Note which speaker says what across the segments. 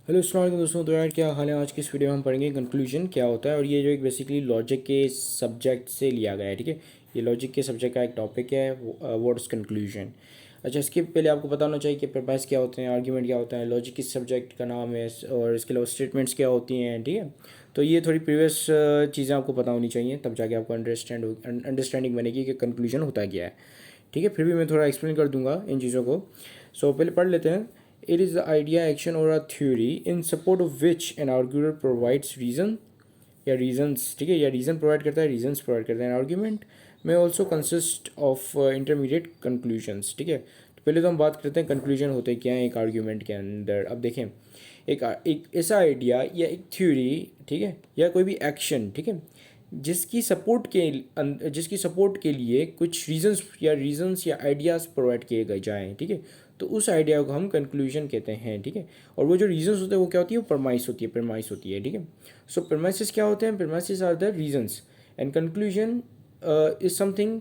Speaker 1: Hello अस्सलाम वालेकुम दोस्तों। तो यार क्या हाल है। आज की इस वीडियो में हम पढ़ेंगे कंक्लूजन क्या होता है, और ये जो एक बेसिकली लॉजिक के सब्जेक्ट से लिया गया है। ठीक है, ये लॉजिक के सब्जेक्ट का एक टॉपिक है, व्हाट इज़ कंक्लूजन। अच्छा, इसके पहले आपको पता होना चाहिए कि प्रीमाइस क्या होते हैं, आर्ग्यूमेंट क्या होता है, लॉजिक किस सब्जेक्ट का नाम है, और इसके अलावा स्टेटमेंट्स क्या होती हैं। ठीक है, तो ये थोड़ी प्रीवियस चीज़ें आपको पता होनी चाहिए, तब जाके आपको अंडरस्टैंडिंग बनेगी कि कंक्लूजन होता क्या है। ठीक है, फिर भी मैं थोड़ा एक्सप्लेन कर दूंगा इन चीज़ों को। पहले पढ़ लेते हैं। It is the idea, action और a theory in support of which an arguer provides reason या रीजंस। ठीक है, या रीज़न प्रोवाइड करता है, रीजंस प्रोवाइड करता है। आर्ग्यूमेंट में also consist of intermediate conclusions. ठीक है, तो पहले तो हम बात करते हैं कंक्लूजन होते क्या है एक आर्ग्यूमेंट के अंदर। अब देखें, एक ऐसा आइडिया या एक थ्योरी, ठीक है, या कोई भी एक्शन, ठीक है, जिसकी सपोर्ट के लिए कुछ रीजंस या आइडियाज़ प्रोवाइड किए गए जाएँ। ठीक है, तो उस आइडिया को हम कंक्लूजन कहते हैं। ठीक है, और वो जो रीजंस होते हैं वो क्या होती है, वो प्रमाइस होती है। ठीक है, सो प्रमाइसिस क्या होते हैं, premises are the reasons and conclusion is something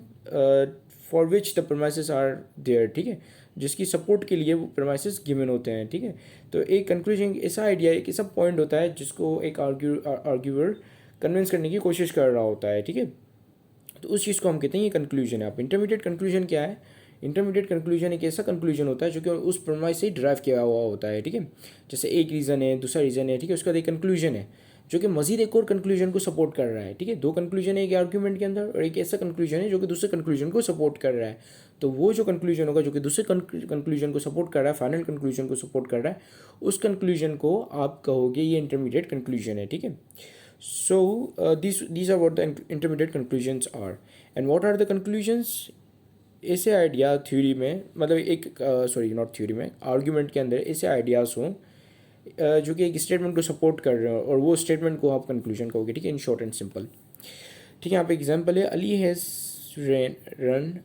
Speaker 1: for which the premises are there. ठीक है, जिसकी सपोर्ट के लिए वो प्रमाइसिस गिवन होते हैं। ठीक है, तो एक कंक्लूजन ऐसा आइडिया, एक ऐसा पॉइंट होता है जिसको एक आर्ग्यूअर कन्विंस करने की कोशिश कर रहा होता है। ठीक है, तो उस चीज़ को हम कहते हैं ये कंक्लूजन है। आप इंटरमीडिएट कंक्लूजन क्या है, इंटरमीडिएट कंक्लूजन एक ऐसा कंक्लूजन होता है जो कि उस प्रमाइस से ड्राइव किया हुआ होता है। ठीक है, जैसे एक रीज़न है, दूसरा रीज़न है, ठीक है, उसके बाद एक कंक्लूजन है जो कि मजीद एक और कंक्लूजन को सपोर्ट कर रहा है। ठीक है, दो कंक्लूजन है एक आर्ग्यूमेंट के अंदर, और एक ऐसा कंक्लूजन है जो कि दूसरे कंक्लूजन को सपोर्ट कर रहा है। तो वो जो कंक्लूजन होगा जो कि दूसरे कंक्लूजन को सपोर्ट कर रहा है, फाइनल कंक्लूजन को सपोर्ट कर रहा है, उस कंक्लूजन को आप कहोगे ये इंटरमीडिएट कंक्लूजन है। ठीक है, so these are what the intermediate conclusions are. And what are the conclusions? ऐसे आइडिया थ्योरी में, मतलब एक सॉरी नॉट थ्योरी में, आर्ग्यूमेंट के अंदर ऐसे आइडियाज़ हों जो कि एक स्टेटमेंट को सपोर्ट कर रहे हो, और वो स्टेटमेंट को आप कंक्लूजन कहोगे। ठीक है, इन शॉर्ट एंड सिंपल। ठीक है, यहाँ पे एग्जांपल है, Ali has run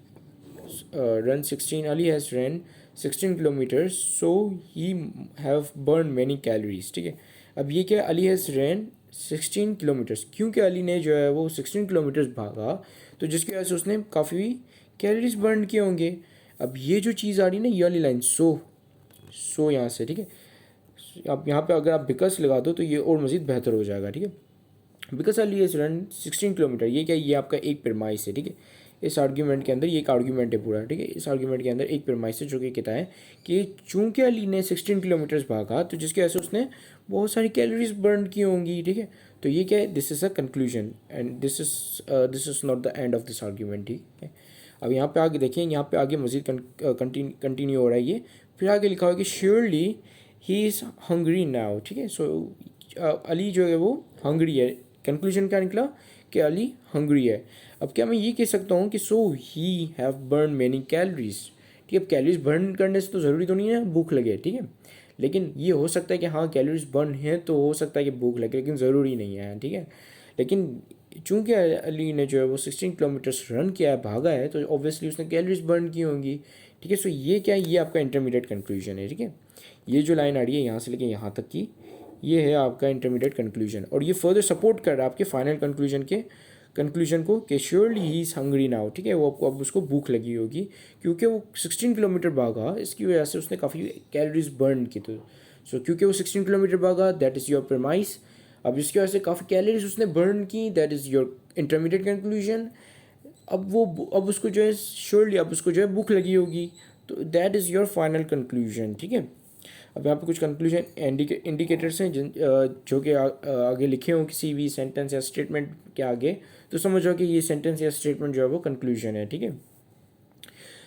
Speaker 1: run 16, Ali has run 16 kilometres, so he have burn many calories. ठीक है, अब ये क्या, अली हैज़ रन 16 किलोमीटर्स, क्योंकि अली ने जो है वो 16 किलोमीटर्स भागा, तो जिसकी वजह से उसने काफ़ी कैलोरीज बर्न किए होंगे। अब ये जो चीज़ आ रही है ना, ये वाली लाइन, सो यहाँ से, ठीक है, अब यहाँ पे अगर आप बिकॉज लगा दो तो ये और मज़ीद बेहतर हो जाएगा। ठीक है, because Ali is run 16 kilometre, ये क्या, ये आपका एक प्रमाइस है। ठीक है, इस आर्ग्यूमेंट के अंदर ये एक आर्ग्यूमेंट है पूरा। ठीक है, इस आर्ग्यूमेंट के अंदर एक प्रमाइस है जो कि कहता है कि चूंकि अली ने 16 किलोमीटर्स भागा, तो जिसकी वजह से उसने बहुत सारी कैलोरीज बर्न की होंगी। ठीक है, तो ये क्या है, this is a conclusion and this is not the end of this argument. ठीक है, अब यहाँ पे आगे देखिए, यहाँ पे आगे मजीद कंटिन्यू हो रहा है ये। फिर आगे लिखा हुआ है कि surely he is hungry now. ठीक है, सो अली जो है वो हंग्री है। कंक्लूजन क्या निकला कि अली हंग्री है। अब क्या मैं ये कह सकता हूँ कि so he have burn many calories. ठीक है, अब कैलोरीज बर्न करने से तो ज़रूरी तो नहीं है भूख लगे। ठीक है, लेकिन ये हो सकता है कि हाँ कैलोरीज बर्न है तो हो सकता है कि भूख लगे, लेकिन ज़रूरी नहीं है। ठीक है, लेकिन चूंकि अली ने जो है वो 16 किलोमीटर्स रन किया है, भागा है, तो ऑब्वियसली उसने कैलोरीज बर्न की होंगी। ठीक है, सो ये क्या है, ये आपका इंटरमीडिएट कंक्लूजन है। ठीक है, ये जो लाइन आ रही है यहाँ से लेके यहाँ तक की, ये है आपका इंटरमीडिएट कंक्लूजन, और ये फर्दर सपोर्ट कर रहा है आपके फाइनल कंक्लूजन को कि surely he is hungry now. ठीक है, वो आपको अब उसको भूख लगी होगी क्योंकि वो 16 किलोमीटर भागा, इसकी वजह से उसने काफ़ी कैलोरीज बर्न की। तो क्योंकि वो 16 किलोमीटर भागा, दैट इज़ योर प्रमाइस। अब जिसकी वजह से काफ़ी कैलोरीज उसने बर्न की, that is your intermediate conclusion. अब उसको जो है श्योरली अब उसको जो है भूख लगी होगी, तो that is your final conclusion. ठीक है, अब यहाँ पे कुछ कंक्लूजन इंडिकेटर्स हैं जो कि आगे लिखे हों किसी भी सेंटेंस या स्टेटमेंट के आगे, तो समझो कि ये सेंटेंस या स्टेटमेंट जो है वो कंक्लूजन है। ठीक है,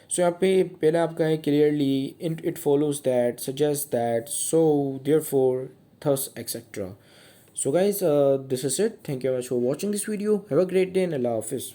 Speaker 1: सो यहाँ पे पहला आपका है clearly, it follows that, suggest that, so therefore, thus etcetera. So guys, this is it, thank you very much for watching this video, have a great day and अल्लाह हाफिज़।